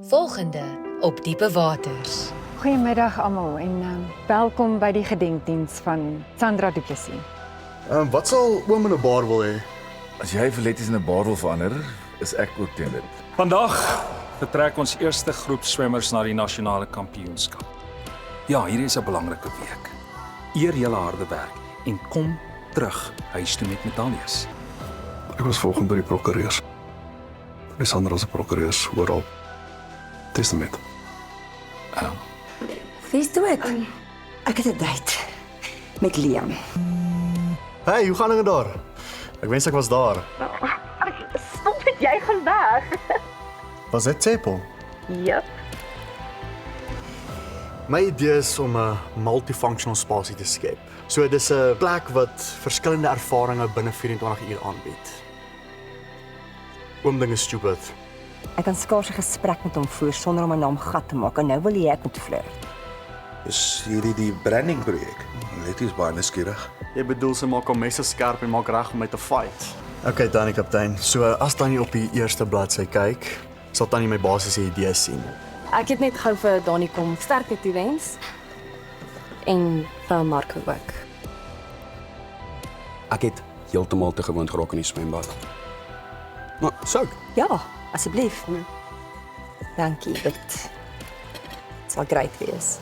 Volgende op Diepe Waters. Goeiemiddag almal en welkom by die gedenkdiens van Sandra Du Plessis. Wat sal oom in 'n bar wil hê? As jy verletjies in 'n bar wil verander, is ek ook teen dit. Vandag vertrek ons eerste groep swemmers na die nasionale kampioenskap. Ja, hierdie is 'n belangrike week. Eer julle harde werk en kom terug huis toe met medaljes. Ek was volgende by die prokureurs. Die Sandra se prokureurs oral. Testament. Wie's dood? Ek het 'n date met Liam. Hey, hoe gaan dit daar? Ek wens ek was daar. Stop dit, jy gaan weg. Was dit Tsepo? Jep. My idee is om 'n multifunctional spasie te skep. So dis 'n plek wat verskillende ervarings binne 24 uur aanbied. Oom ding is stupid. Ek kan skaars 'n gesprek met hom voer sonder om 'n naam gat te maak en nou wil ek moet flirt. Is hierdie die branding projek? Letty is baie nuuskierig. Jy bedoel sy maak hom messe skerp en maak reg om my te fight. Okay, Tannie kaptein. So as Tannie op die eerste bladsy kyk, sal Tannie my basiese idee sien. Ek het net gou vir Donnie kom sterkte toewens en vir Marco ook. Ek het heeltemal te gewoond geraak in die swembad. Maar souk. Ja, asseblief. Dankie, dit sal great wees.